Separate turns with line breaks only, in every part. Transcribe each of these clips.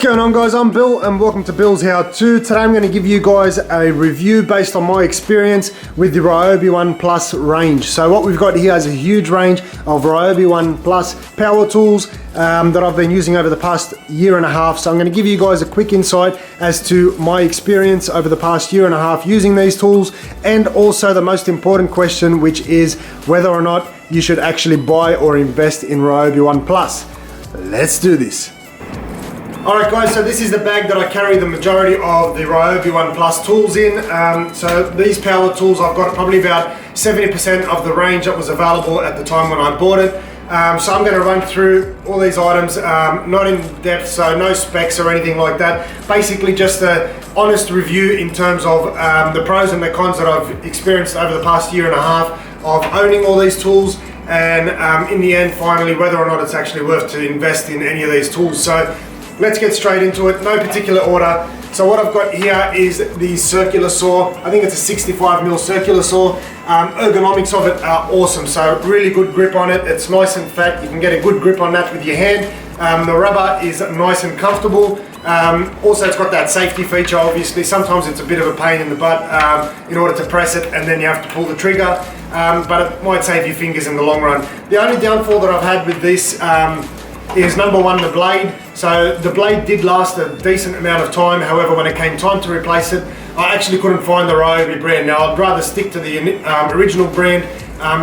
What's going on, guys? I'm Bill and welcome to Bill's How To. Today I'm going to give you guys a review based on my experience with the Ryobi One Plus range. So what we've got here is a huge range of Ryobi One Plus power tools that I've been using over the past year and a half. So I'm going to give you guys a quick insight as to my experience over the past year and a half using these tools, and also the most important question, which is whether or not you should actually buy or invest in Ryobi One Plus. Let's do this. Alright guys, so this is the bag that I carry the majority of the Ryobi One Plus tools in. So these power tools, I've got probably about 70% of the range that was available at the time when I bought it. So I'm going to run through all these items, not in depth, so no specs or anything like that. Basically just an honest review in terms of the pros and the cons that I've experienced over the past year and a half of owning all these tools, and in the end finally whether or not it's actually worth to invest in any of these tools. So let's get straight into it, no particular order. So what I've got here is the circular saw. I think it's a 65mm circular saw. Ergonomics of it are awesome, so really good grip on it. It's nice and fat, you can get a good grip on that with your hand. The rubber is nice and comfortable. Also it's got that safety feature, obviously. Sometimes it's a bit of a pain in the butt in order to press it, and then you have to pull the trigger, but it might save your fingers in the long run. The only downfall that I've had with this is number one, the blade. So the blade did last a decent amount of time. However, when it came time to replace it, I actually couldn't find the Ryobi brand. Now I'd rather stick to the original brand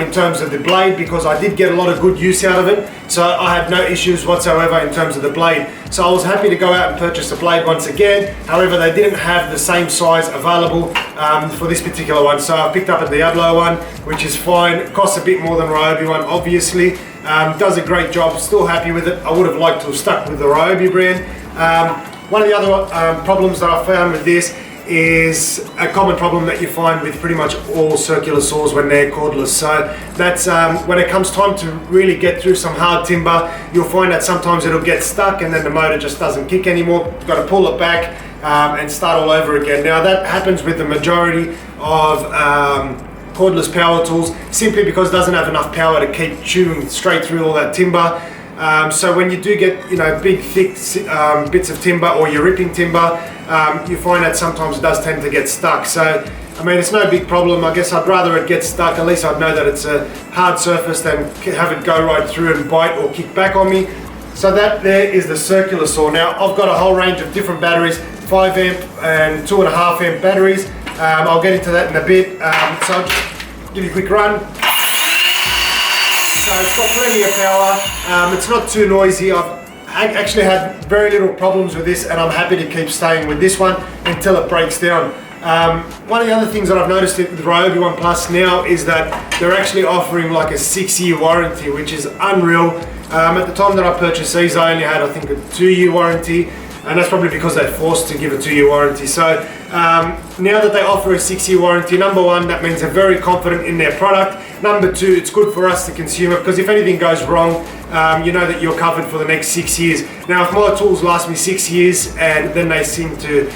in terms of the blade, because I did get a lot of good use out of it. So I had no issues whatsoever in terms of the blade. So I was happy to go out and purchase a blade once again. However, they didn't have the same size available for this particular one. So I picked up a Dewalt one, which is fine. It costs a bit more than Ryobi one, obviously. Does a great job, still happy with it. I would have liked to have stuck with the Ryobi brand. One of the other problems that I found with this is a common problem that you find with pretty much all circular saws when they're cordless. So that's when it comes time to really get through some hard timber, you'll find that sometimes it'll get stuck and then the motor just doesn't kick anymore. You've got to pull it back and start all over again. Now that happens with the majority of cordless power tools, simply because it doesn't have enough power to keep chewing straight through all that timber. So when you do get, big thick bits of timber, or you're ripping timber, you find that sometimes it does tend to get stuck. So I mean, it's no big problem. I guess I'd rather it get stuck. At least I'd know that it's a hard surface than have it go right through and bite or kick back on me. So that there is the circular saw. Now I've got a whole range of different batteries, 5 amp and 2.5 amp batteries. I'll get into that in a bit. So I'll just give you a quick run. So it's got plenty of power. It's not too noisy. I've actually had very little problems with this, and I'm happy to keep staying with this one until it breaks down. One of the other things that I've noticed with the Ryobi One Plus now is that they're actually offering like a 6-year warranty, which is unreal. At the time that I purchased these, I only had, I think, a 2-year warranty. And that's probably because they're forced to give a 2-year warranty. So now that they offer a 6-year warranty, number one, that means they're very confident in their product. Number two, it's good for us, the consumer, because if anything goes wrong, you know that you're covered for the next 6 years. Now, if my tools last me 6 years and then they seem to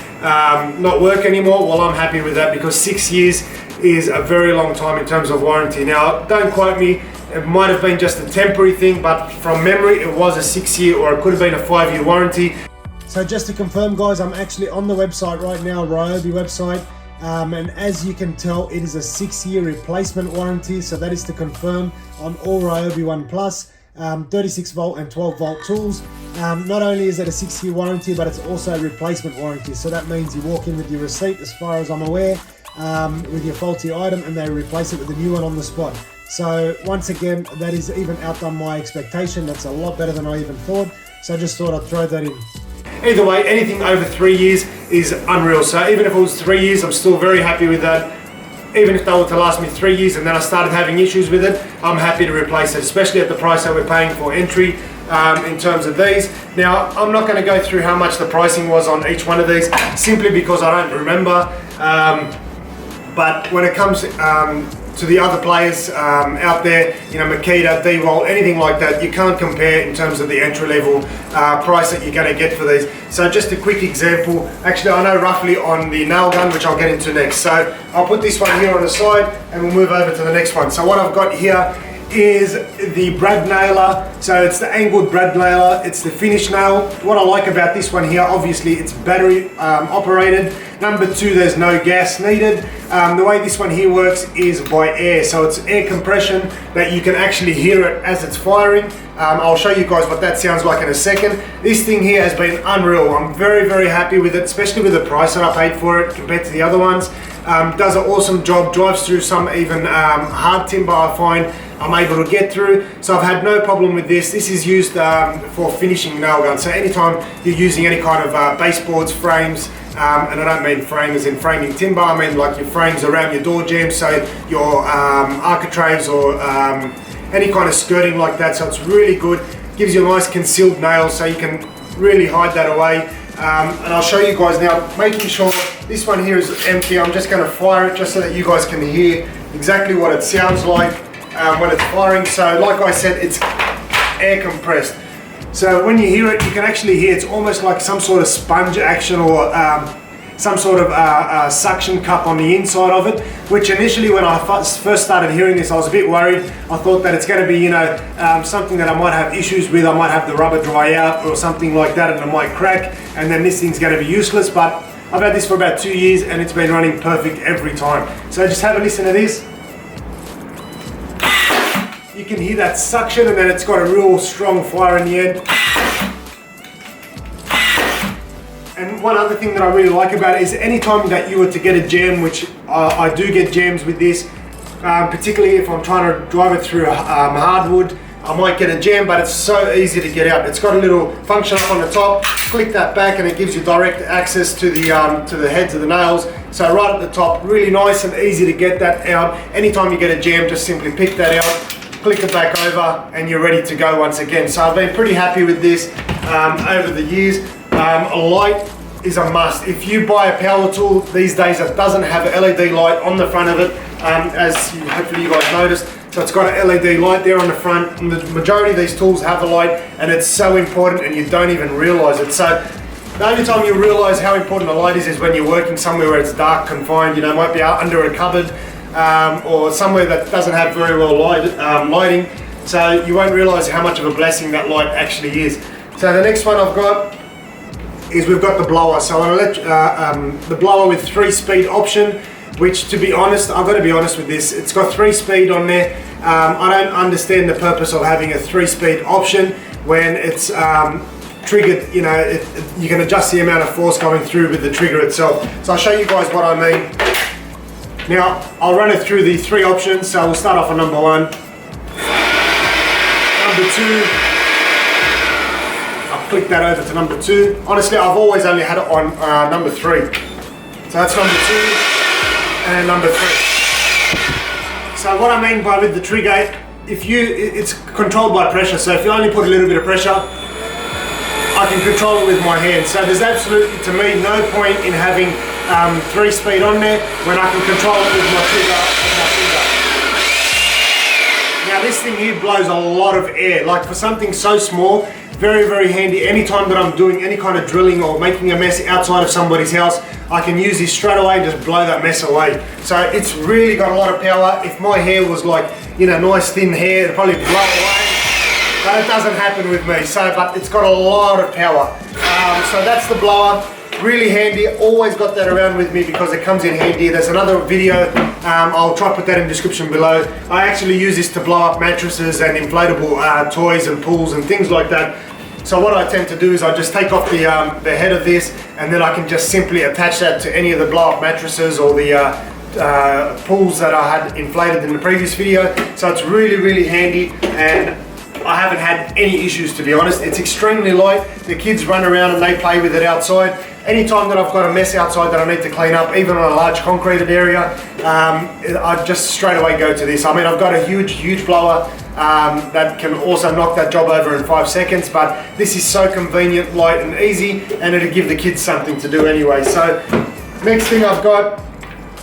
not work anymore, well, I'm happy with that, because 6 years is a very long time in terms of warranty. Now, don't quote me. It might have been just a temporary thing, but from memory, it was a 6-year, or it could have been a 5-year warranty. So just to confirm, guys, I'm actually on the website right now, Ryobi website, and as you can tell, it is a 6-year replacement warranty. So that is to confirm on all Ryobi One Plus 36 volt and 12 volt tools. Not only is it a 6-year warranty, but it's also a replacement warranty. So that means you walk in with your receipt, as far as I'm aware, with your faulty item, and they replace it with a new one on the spot. So once again, that is even outdone my expectation. That's a lot better than I even thought. So I just thought I'd throw that in. Either way, anything over 3 years is unreal. So even if it was 3 years, I'm still very happy with that. Even if they were to last me 3 years and then I started having issues with it, I'm happy to replace it, especially at the price that we're paying for entry in terms of these. Now, I'm not going to go through how much the pricing was on each one of these, simply because I don't remember. But when it comes to the other players out there, Makita, Dewalt, anything like that, you can't compare in terms of the entry-level price that you're going to get for these. So just a quick example, actually I know roughly on the nail gun, which I'll get into next. So I'll put this one here on the side and we'll move over to the next one. So what I've got here is the brad nailer. So it's the angled brad nailer, it's the finish nail. What I like about this one here, obviously it's battery operated. Number two, there's no gas needed. The way this one here works is by air, so it's air compression that you can actually hear it as it's firing. I'll show you guys what that sounds like in a second. This thing here has been unreal. I'm very, very happy with it, especially with the price that I paid for it compared to the other ones. Does an awesome job, drives through some even hard timber I find I'm able to get through. So I've had no problem with this. This is used for finishing nail guns. So anytime you're using any kind of baseboards, frames, and I don't mean frame as in framing timber, I mean like your frames around your door jambs, so your architraves or any kind of skirting like that. So it's really good, gives you a nice concealed nail so you can really hide that away. And I'll show you guys now, making sure this one here is empty. I'm just going to fire it just so that you guys can hear exactly what it sounds like when it's firing. So like I said, it's air compressed. So when you hear it, you can actually hear it's almost like some sort of sponge action or some sort of suction cup on the inside of it, which initially when I first started hearing this, I was a bit worried. I thought that it's going to be, you know, something that I might have issues with. I might have the rubber dry out or something like that and it might crack, and then this thing's going to be useless. But I've had this for about 2 years and it's been running perfect every time. So just have a listen to this. You can hear that suction, and then it's got a real strong fire in the end. And one other thing that I really like about it is anytime that you were to get a jam, which I do get jams with this, particularly if I'm trying to drive it through hardwood, I might get a jam, but it's so easy to get out. It's got a little function up on the top, click that back and it gives you direct access to the heads of the nails. So right at the top, really nice and easy to get that out. Anytime you get a jam, just simply pick that out, click it back over and you're ready to go once again. So I've been pretty happy with this over the years. A light is a must. If you buy a power tool these days that doesn't have an LED light on the front of it, hopefully you guys noticed, so it's got an LED light there on the front, and the majority of these tools have a light, and it's so important and you don't even realize it. So the only time you realize how important a light is when you're working somewhere where it's dark, confined, you know, might be out under a cupboard or somewhere that doesn't have very well lighting, so you won't realize how much of a blessing that light actually is. So the next one I've got is we've got the blower. So the blower with 3-speed option, which to be honest, I've got to be honest with this, it's got 3-speed on there. I don't understand the purpose of having a 3-speed option when it's triggered, you know, you can adjust the amount of force going through with the trigger itself. So I'll show you guys what I mean. Now, I'll run it through the 3 options. So we'll start off on number 1. Number 2. Click that over to number 2. Honestly, I've always only had it on number 3. So that's number 2 and number 3. So what I mean by with the trigger, it's controlled by pressure. So if you only put a little bit of pressure, I can control it with my hand. So there's absolutely, to me, no point in having 3-speed on there when I can control it with my trigger and my finger. Now this thing here blows a lot of air. Like for something so small, very, very handy. Anytime that I'm doing any kind of drilling or making a mess outside of somebody's house, I can use this straight away and just blow that mess away. So it's really got a lot of power. If my hair was like, you know, nice thin hair, it'd probably blow away. But it doesn't happen with me. So, but it's got a lot of power. So that's the blower. Really handy. Always got that around with me because it comes in handy. There's another video. I'll try to put that in the description below. I actually use this to blow up mattresses and inflatable toys and pools and things like that. So what I tend to do is I just take off the head of this, and then I can just simply attach that to any of the blow up mattresses or the pools that I had inflated in the previous video. So it's really, really handy, and I haven't had any issues, to be honest. It's extremely light. The kids run around and they play with it outside. Anytime that I've got a mess outside that I need to clean up, even on a large concreted area, I just straight away go to this. I mean, I've got a huge blower that can also knock that job over in 5 seconds, but this is so convenient, light and easy, and it'll give the kids something to do anyway. So next thing I've got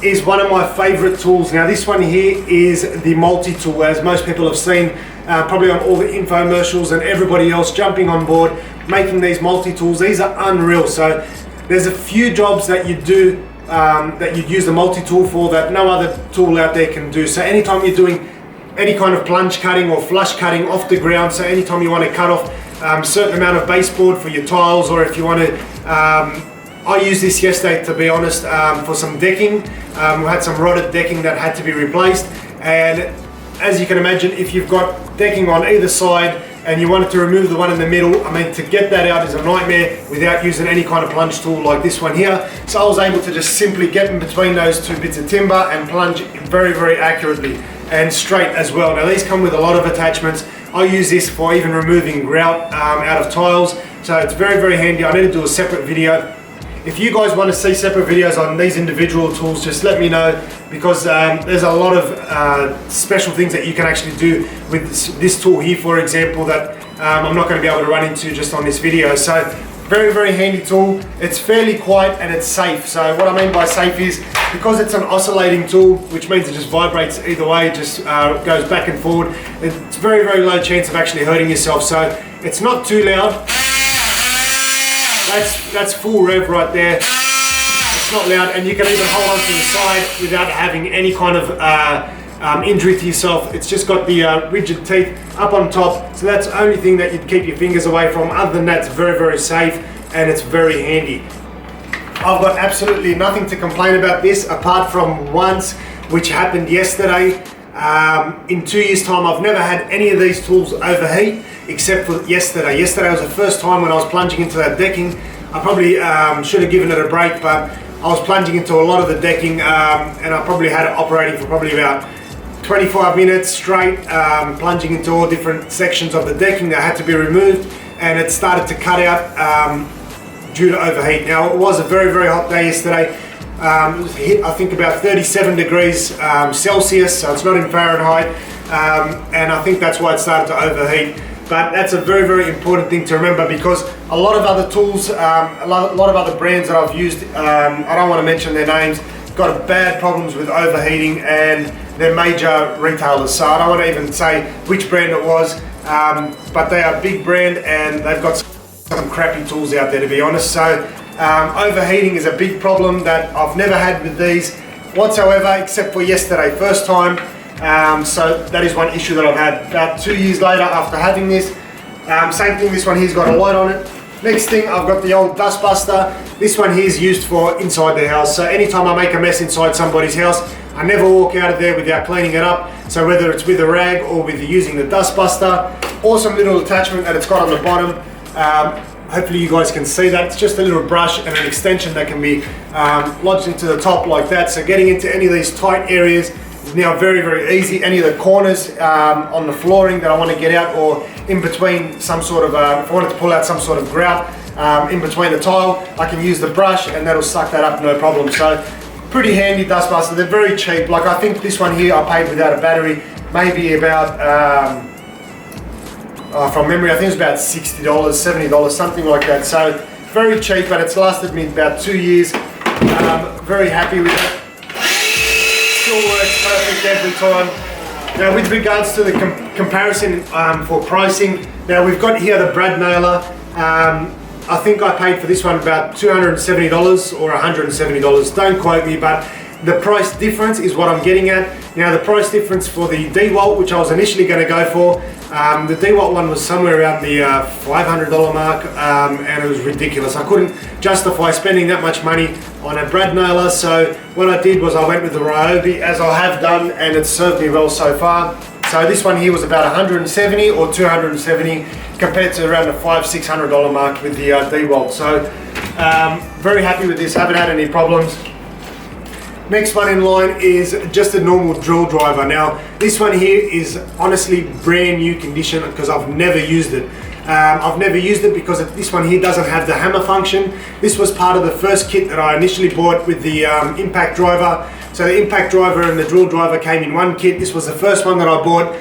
is one of my favorite tools. Now this one here is the multi-tool, as most people have seen probably on all the infomercials and everybody else jumping on board making these multi-tools. These are unreal. So there's a few jobs that you do that you use the multi-tool for that no other tool out there can do. So anytime you're doing any kind of plunge cutting or flush cutting off the ground. So anytime you want to cut off a certain amount of baseboard for your tiles, or if you want to, I used this yesterday, to be honest, for some decking. We had some rotted decking that had to be replaced, and as you can imagine, if you've got decking on either side and you wanted to remove the one in the middle, I mean, to get that out is a nightmare without using any kind of plunge tool like this one here. So I was able to just simply get in between those two bits of timber and plunge very, very accurately and straight as well. Now these come with a lot of attachments. I use this for even removing grout out of tiles, so it's very, very handy. I need to do a separate video. If you guys want to see separate videos on these individual tools, just let me know, because there's a lot of special things that you can actually do with this tool here, for example, that I'm not going to be able to run into just on this video. So very, very handy tool. It's fairly quiet and it's safe. So what I mean by safe is, because it's an oscillating tool, which means it just vibrates either way, it just goes back and forward, it's very, very low chance of actually hurting yourself. So it's not too loud. That's full rev right there. It's not loud, and you can even hold on to the side without having any kind of injury to yourself. It's just got the rigid teeth up on top, so that's the only thing that you'd keep your fingers away from. Other than that, it's very, very safe and it's very handy. I've got absolutely nothing to complain about this, apart from once, which happened yesterday. In 2 years' time, I've never had any of these tools overheat, except for yesterday. Yesterday was the first time when I was plunging into that decking. I probably should have given it a break, but I was plunging into a lot of the decking, and I probably had it operating for probably about 25 minutes straight, plunging into all different sections of the decking that had to be removed, and it started to cut out due to overheat. Now, it was a very, very hot day yesterday. It was hit, I think, about 37 degrees Celsius, so it's not in Fahrenheit, and I think that's why it started to overheat. But that's a very, very important thing to remember, because a lot of other tools, a lot of other brands that I've used, I don't want to mention their names, got bad problems with overheating, and they're major retailers. So I don't want to even say which brand it was, but they are a big brand and they've got some crappy tools out there, to be honest. So overheating is a big problem that I've never had with these whatsoever, except for yesterday, first time. So that is one issue that I've had. About 2 years later after having this, same thing, this one here's got a light on it. Next thing, I've got the old dust buster. This one here is used for inside the house. So anytime I make a mess inside somebody's house, I never walk out of there without cleaning it up. So whether it's with a rag or with using the dust buster, awesome little attachment that it's got on the bottom. Hopefully you guys can see that. It's just a little brush and an extension that can be lodged into the top like that. So getting into any of these tight areas is now very, very easy. Any of the corners on the flooring that I want to get out, or in between some sort of, if I wanted to pull out some sort of grout in between the tile, I can use the brush and that'll suck that up no problem. So pretty handy dust buster. They're very cheap. Like, I think this one here I paid without a battery maybe about from memory, I think it's about $60, $70, something like that. So very cheap, but it's lasted me about 2 years. Very happy with it. Still works perfect every time. Now, with regards to the comparison for pricing, now we've got here the brad nailer. I think I paid for this one about $270 or $170. Don't quote me, but the price difference is what I'm getting at. Now, the price difference for the Dewalt, which I was initially going to go for, the Dewalt one was somewhere around the $500 mark, and it was ridiculous. I couldn't justify spending that much money on a brad nailer, so what I did was I went with the Ryobi, as I have done, and it's served me well so far. So this one here was about $170 or $270 compared to around the $500-600 mark with the Dewalt. So very happy with this, haven't had any problems. Next one in line is just a normal drill driver. Now, this one here is honestly brand new condition because I've never used it. I've never used it because this one here doesn't have the hammer function. This was part of the first kit that I initially bought with the impact driver. So the impact driver and the drill driver came in one kit. This was the first one that I bought.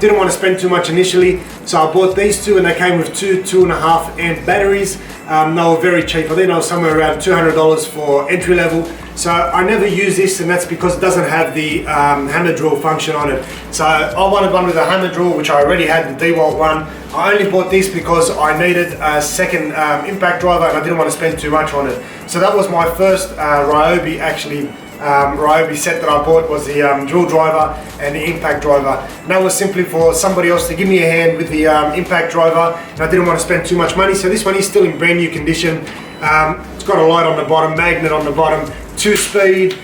Didn't want to spend too much initially, so I bought these two, and they came with 2.5 amp batteries. They were very cheap. I think they were somewhere around $200 for entry level. So I never use this, and that's because it doesn't have the hammer drill function on it. So I wanted one with a hammer drill, which I already had, the Dewalt one. I only bought this because I needed a second impact driver and I didn't want to spend too much on it. So that was my first Ryobi actually Ryobi set that I bought was the drill driver and the impact driver. And that was simply for somebody else to give me a hand with the impact driver, and I didn't want to spend too much money. So this one is still in brand new condition. It's got a light on the bottom, magnet on the bottom, 2-speed,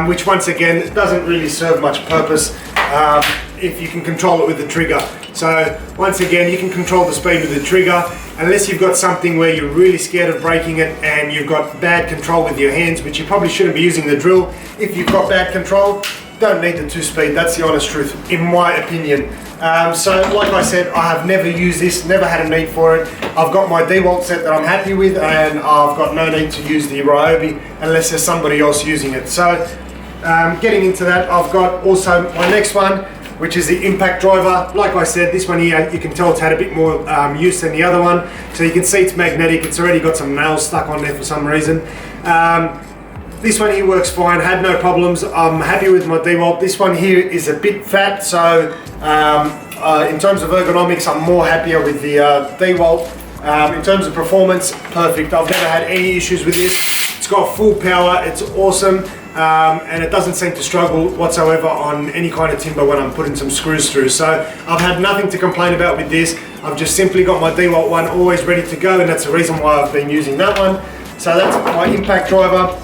which once again doesn't really serve much purpose if you can control it with the trigger. So once again, you can control the speed with the trigger unless you've got something where you're really scared of breaking it and you've got bad control with your hands, which you probably shouldn't be using the drill. If you've got bad control, don't need the 2-speed. That's the honest truth, in my opinion. So like I said, I have never used this, never had a need for it. I've got my Dewalt set that I'm happy with, and I've got no need to use the Ryobi unless there's somebody else using it. So getting into that, I've got also my next one, which is the impact driver. Like I said, this one here, you can tell it's had a bit more use than the other one. So you can see it's magnetic, it's already got some nails stuck on there for some reason. This one here works fine, had no problems. I'm happy with my Dewalt. This one here is a bit fat, so in terms of ergonomics, I'm more happier with the Dewalt. In terms of performance, perfect. I've never had any issues with this. It's got full power, it's awesome. And it doesn't seem to struggle whatsoever on any kind of timber when I'm putting some screws through. So I've had nothing to complain about with this. I've just simply got my Dewalt one always ready to go, and that's the reason why I've been using that one. So that's my impact driver.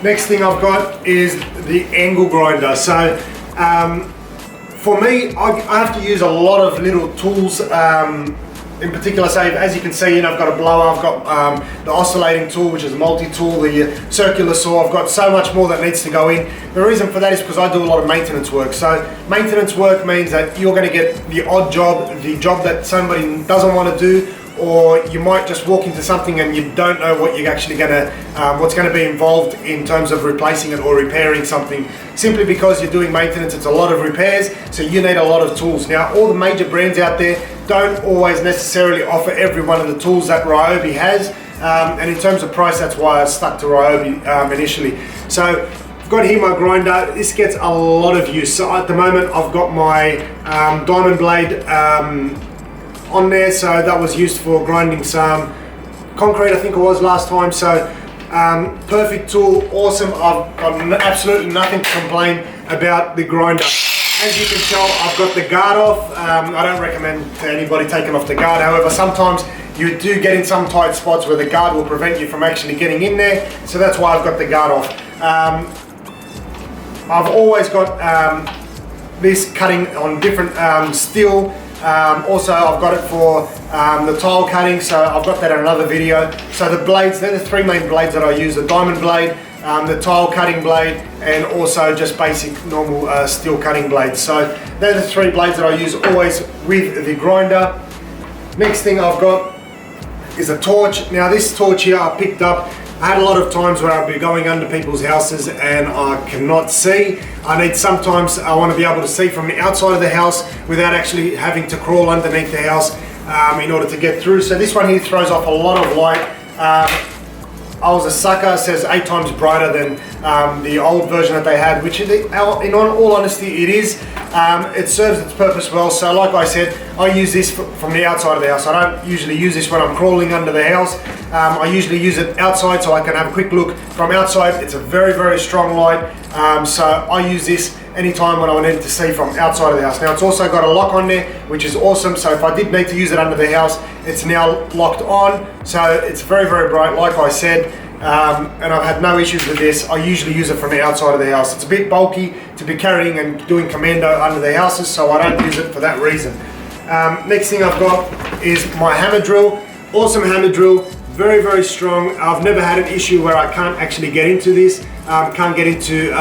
Next thing I've got is the angle grinder. So for me, I have to use a lot of little tools. In particular, say, as you can see, I've got a blower, I've got the oscillating tool, which is a multi-tool, the circular saw. I've got so much more that needs to go in. The reason for that is because I do a lot of maintenance work. So maintenance work means that you're going to get the odd job, the job that somebody doesn't want to do, or you might just walk into something and you don't know what you're actually going to, what's going to be involved in terms of replacing it or repairing something. Simply because you're doing maintenance, it's a lot of repairs, so you need a lot of tools. Now, all the major brands out there don't always necessarily offer every one of the tools that Ryobi has, and in terms of price, that's why I stuck to Ryobi initially. So I've got here my grinder. This gets a lot of use. So at the moment, I've got my diamond blade on there, so that was used for grinding some concrete, I think it was last time. So perfect tool, awesome. I've got absolutely nothing to complain about the grinder. As you can tell, I've got the guard off. I don't recommend to anybody taking off the guard. However, sometimes you do get in some tight spots where the guard will prevent you from actually getting in there. So that's why I've got the guard off. I've always got this cutting on different steel. Also, I've got it for the tile cutting, so I've got that in another video. So the blades, they're the three main blades that I use: the diamond blade, the tile cutting blade, and also just basic normal steel cutting blades. So they're the three blades that I use always with the grinder. Next thing I've got is a torch. Now this torch here I picked up. I had a lot of times where I'll be going under people's houses and I cannot see. Sometimes I want to be able to see from the outside of the house without actually having to crawl underneath the house in order to get through. So this one here throws off a lot of light. I was a sucker. It says 8 times brighter than the old version that they had, which in all honesty it is. It serves its purpose well. So like I said, I use this from the outside of the house. I don't usually use this when I'm crawling under the house. I usually use it outside so I can have a quick look from outside. It's a very, very strong light. So I use this anytime when I need to see from outside of the house. Now it's also got a lock on there, which is awesome. So if I did need to use it under the house, it's now locked on. So it's very, very bright, like I said. And I've had no issues with this. I usually use it from the outside of the house. It's a bit bulky to be carrying and doing commando under the houses, so I don't use it for that reason. Next thing I've got is my hammer drill. Awesome hammer drill, very, very strong. I've never had an issue where I can't actually get into this, can't get into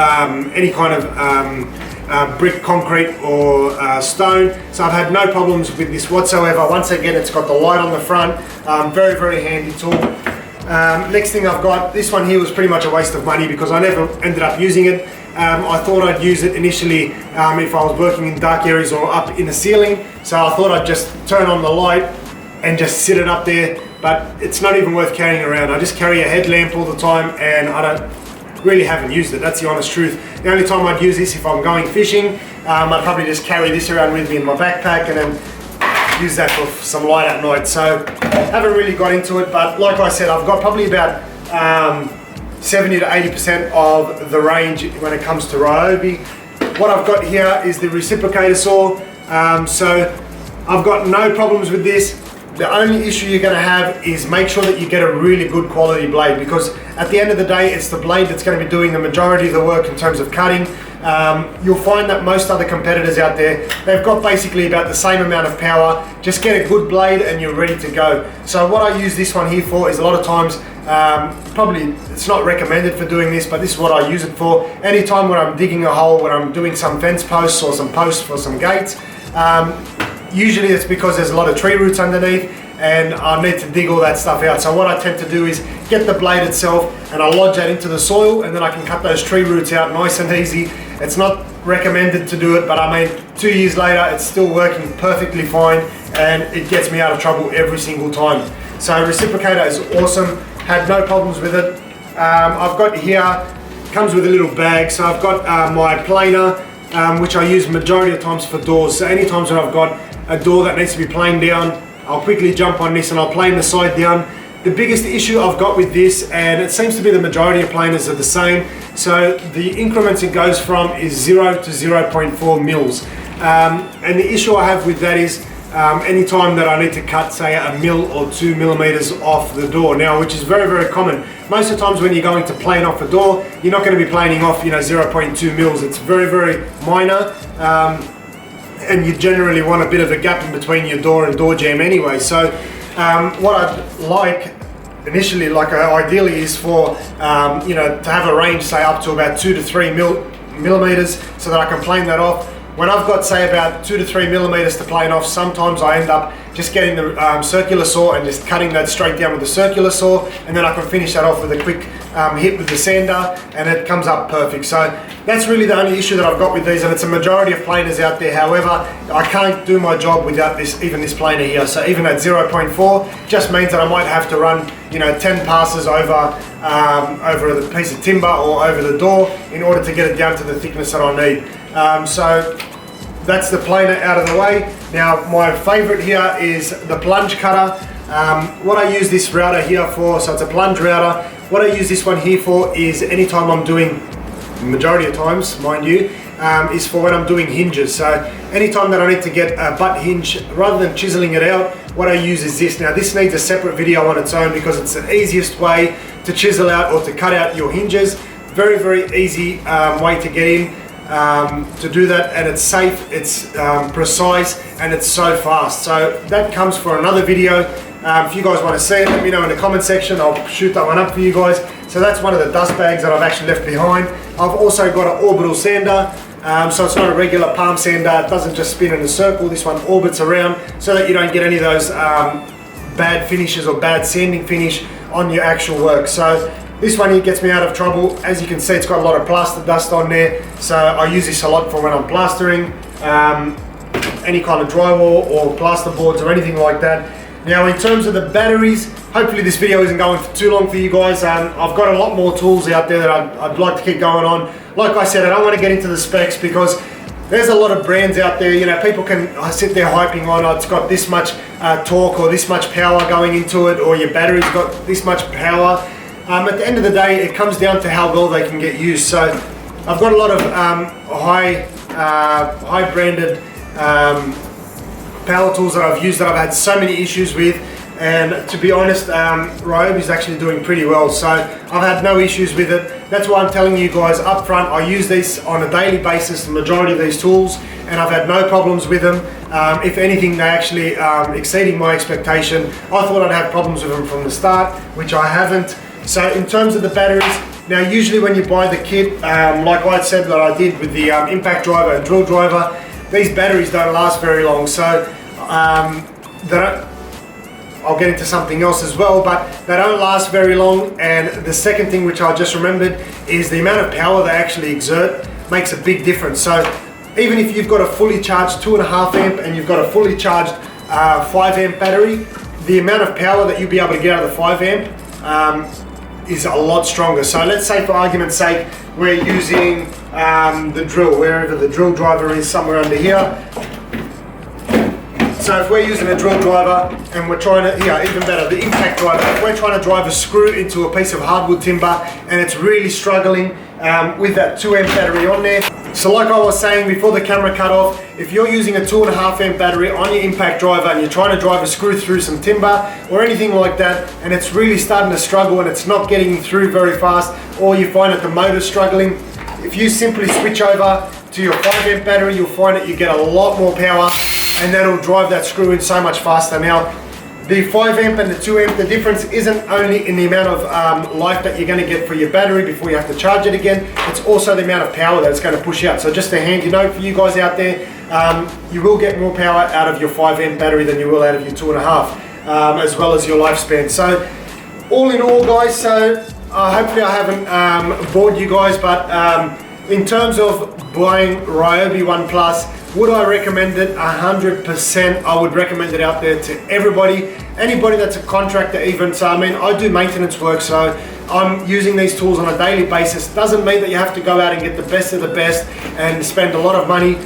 any kind of brick, concrete or stone. So I've had no problems with this whatsoever. Once again, it's got the light on the front. Very, very handy tool. Next thing I've got, this one here was pretty much a waste of money because I never ended up using it. I thought I'd use it initially if I was working in dark areas or up in the ceiling. So I thought I'd just turn on the light and just sit it up there, but it's not even worth carrying around. I just carry a headlamp all the time and I haven't used it. That's the honest truth. The only time I'd use this if I'm going fishing. I'd probably just carry this around with me in my backpack and then use that for some light at night. So I haven't really got into it, but like I said, I've got probably about 70 to 80% of the range when it comes to Ryobi. What I've got here is the Reciprocating Saw. So I've got no problems with this. The only issue you're going to have is make sure that you get a really good quality blade, because at the end of the day it's the blade that's going to be doing the majority of the work in terms of cutting. You'll find that most other competitors out there, they've got basically about the same amount of power. Just get a good blade and you're ready to go. So what I use this one here for is a lot of times, probably it's not recommended for doing this, but this is what I use it for. Anytime when I'm digging a hole, when I'm doing some fence posts or some posts for some gates, usually it's because there's a lot of tree roots underneath and I need to dig all that stuff out. So what I tend to do is get the blade itself and I lodge that into the soil, and then I can cut those tree roots out nice and easy. It's not recommended to do it, but I mean 2 years later it's still working perfectly fine and it gets me out of trouble every single time. So Reciprocator is awesome, had no problems with it. I've got here, comes with a little bag, so I've got my planer, which I use majority of times for doors. So any times when I've got a door that needs to be planed down, I'll quickly jump on this and I'll plane the side down. The biggest issue I've got with this, and it seems to be the majority of planers are the same, so the increments it goes from is 0 to 0.4 mils. And the issue I have with that is any time that I need to cut, say, a mil or 2 millimeters off the door now, which is very, very common. Most of the times when you're going to plane off a door, you're not going to be planing off, 0.2 mils. It's very, very minor. And you generally want a bit of a gap in between your door and door jamb anyway. So what I'd like initially, ideally, is for to have a range, say, up to about 2 to 3 millimeters, so that I can plane that off. When I've got, say, about 2 to 3 millimeters to plane off, sometimes I end up just getting the circular saw and just cutting that straight down with the circular saw, and then I can finish that off with a quick hit with the sander, and it comes up perfect. So that's really the only issue that I've got with these, and it's a majority of planers out there. However, I can't do my job without even this planer here. So even at 0.4 just means that I might have to run 10 passes over the piece of timber or over the door in order to get it down to the thickness that I need. So that's the planer out of the way. Now my favorite here is the plunge cutter. What I use this router here for, so it's a plunge router. What I use this one here for is anytime I'm doing, majority of times, mind you, is for when I'm doing hinges. So anytime that I need to get a butt hinge, rather than chiseling it out, what I use is this. Now this needs a separate video on its own because it's the easiest way to chisel out or to cut out your hinges. Very, very easy way to get in. To do that, and it's safe, it's precise, and it's so fast. So that comes for another video. If you guys want to see it, let me know in the comment section. I'll shoot that one up for you guys. So that's one of the dust bags that I've actually left behind. I've also got an Orbital sander, so it's not a regular palm sander. It doesn't just spin in a circle. This one orbits around so that you don't get any of those bad finishes or bad sanding finish on your actual work. So this one here gets me out of trouble. As you can see, it's got a lot of plaster dust on there, so I use this a lot for when I'm plastering any kind of drywall or plaster boards or anything like that. Now in terms of the batteries, hopefully this video isn't going for too long for you guys. I've got a lot more tools out there that I'd like to keep going on. Like I said, I don't want to get into the specs because there's a lot of brands out there. People can sit there hyping on, it's got this much torque or this much power going into it, or your battery's got this much power. At the end of the day, it comes down to how well they can get used. So I've got a lot of high branded power tools that I've used that I've had so many issues with, and to be honest, Ryobi is actually doing pretty well. So I've had no issues with it. That's why I'm telling you guys up front, I use these on a daily basis, the majority of these tools, and I've had no problems with them. If anything, they're actually exceeding my expectation. I thought I'd have problems with them from the start, which I haven't. So in terms of the batteries, now usually when you buy the kit, like I said that I did with the impact driver and drill driver, these batteries don't last very long. So I'll get into something else as well, but they don't last very long. And the second thing which I just remembered is the amount of power they actually exert makes a big difference. So even if you've got a fully charged 2.5 amp and you've got a fully charged 5 amp battery, the amount of power that you'll be able to get out of the 5 amp is a lot stronger. So let's say for argument's sake, we're using the drill, wherever the drill driver is, somewhere under here. So if we're using a drill driver and we're trying to, yeah, even better, the impact driver, if we're trying to drive a screw into a piece of hardwood timber and it's really struggling with that 2 amp battery on there. So like I was saying before the camera cut off, if you're using a 2.5 amp battery on your impact driver and you're trying to drive a screw through some timber or anything like that, and it's really starting to struggle and it's not getting through very fast, or you find that the motor's struggling, if you simply switch over to your 5 amp battery, you'll find that you get a lot more power and that'll drive that screw in so much faster. Now, the 5 amp and the 2 amp, the difference isn't only in the amount of life that you're going to get for your battery before you have to charge it again, it's also the amount of power that it's going to push out. So just a handy note for you guys out there, you will get more power out of your 5 amp battery than you will out of your 2.5, as well as your lifespan. So all in all guys, so hopefully I haven't bored you guys, but in terms of buying Ryobi One Plus, would I recommend it? 100%. I would recommend it out there to everybody, anybody that's a contractor even. So I mean, I do maintenance work, so I'm using these tools on a daily basis. Doesn't mean that you have to go out and get the best of the best and spend a lot of money.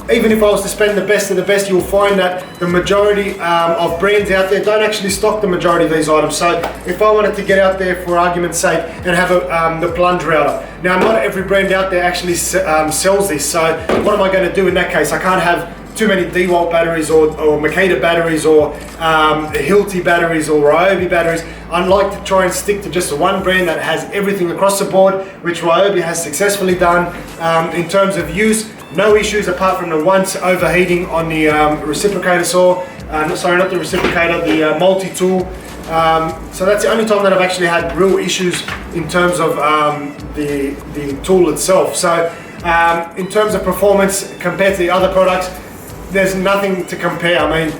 Even if I was to spend the best of the best, you'll find that the majority of brands out there don't actually stock the majority of these items. So if I wanted to get out there for argument's sake and have the plunge router. Now, not every brand out there actually sells this. So what am I going to do in that case? I can't have too many Dewalt batteries or Makita batteries or Hilti batteries or Ryobi batteries. I like to try and stick to just one brand that has everything across the board, which Ryobi has successfully done. In terms of use, no issues apart from the once overheating on the reciprocator saw. Sorry, not the reciprocator, the multi-tool. So that's the only time that I've actually had real issues in terms of the tool itself. So in terms of performance compared to the other products, there's nothing to compare. I mean,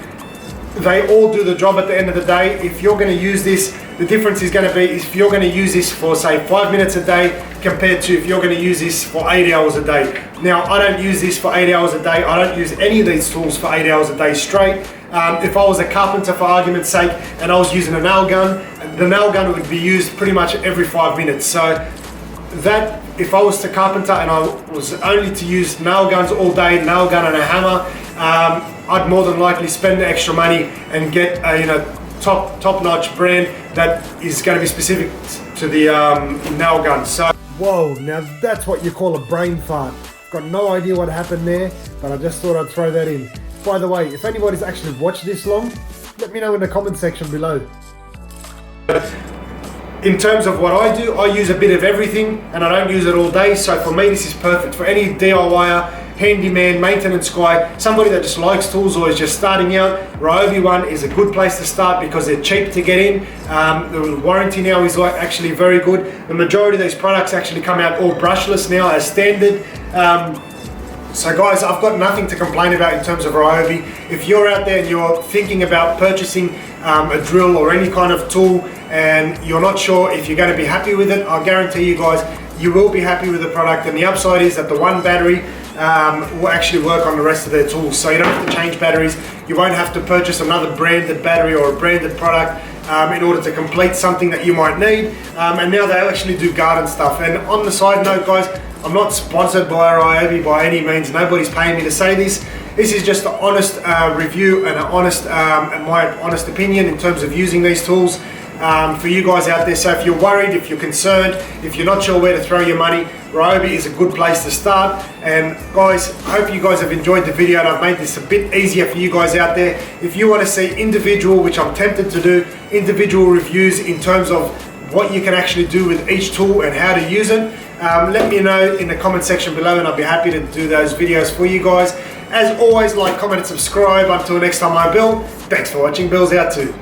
they all do the job at the end of the day. If you're going to use this, the difference is going to be if you're going to use this for say 5 minutes a day compared to if you're going to use this for 8 hours a day. Now, I don't use this for 8 hours a day. I don't use any of these tools for 8 hours a day straight. If I was a carpenter, for argument's sake, and I was using a nail gun, the nail gun would be used pretty much every 5 minutes. So that, if I was to carpenter and I was only to use nail guns all day, nail gun and a hammer, I'd more than likely spend the extra money and get a top-notch brand that is going to be specific to the nail gun. So, whoa, now that's what you call a brain fart. Got no idea what happened there, but I just thought I'd throw that in. By the way, if anybody's actually watched this long, let me know in the comment section below. In terms of what I do, I use a bit of everything and I don't use it all day. So for me, this is perfect for any DIYer, handyman, maintenance guy, somebody that just likes tools or is just starting out. Ryobi One is a good place to start because they're cheap to get in. The warranty now is actually very good. The majority of these products actually come out all brushless now as standard. So guys, I've got nothing to complain about in terms of Ryobi. If you're out there and you're thinking about purchasing a drill or any kind of tool and you're not sure if you're going to be happy with it, I guarantee you guys, you will be happy with the product. And the upside is that the one battery will actually work on the rest of their tools. So you don't have to change batteries. You won't have to purchase another branded battery or a branded product in order to complete something that you might need. And now they actually do garden stuff. And on the side note, guys, I'm not sponsored by Ryobi by any means. Nobody's paying me to say this. This is just an honest review and my honest opinion in terms of using these tools for you guys out there. So if you're worried, if you're concerned, if you're not sure where to throw your money, Ryobi is a good place to start. And guys, I hope you guys have enjoyed the video and I've made this a bit easier for you guys out there. If you want to see individual, which I'm tempted to do, individual reviews in terms of what you can actually do with each tool and how to use it, let me know in the comment section below and I'll be happy to do those videos for you guys. As always, like, comment and subscribe. Until next time, I'm Bill. Thanks for watching. Bill's out too.